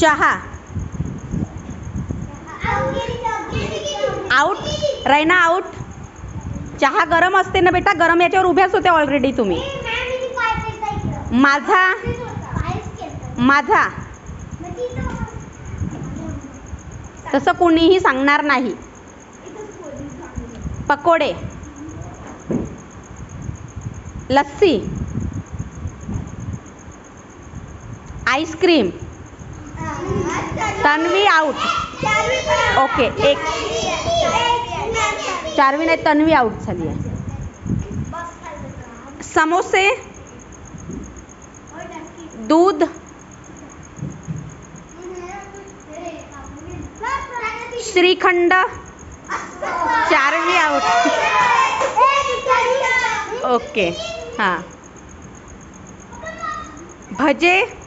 चहा out. Raina out. चहा गरम असते ना बेटा, गरम याच्यावर उभ्याच होते ऑलरेडी तुम्ही. माझा माझा तसं कोणीही सांगणार नाही. पकोडे, lassi, ice cream. Tanvi out. Okay, एक चारवी नाही, तन्वी आउट झाली आहे. समोसे, दूध, श्रीखंड. चारवी आउट. ओके हां. भजे,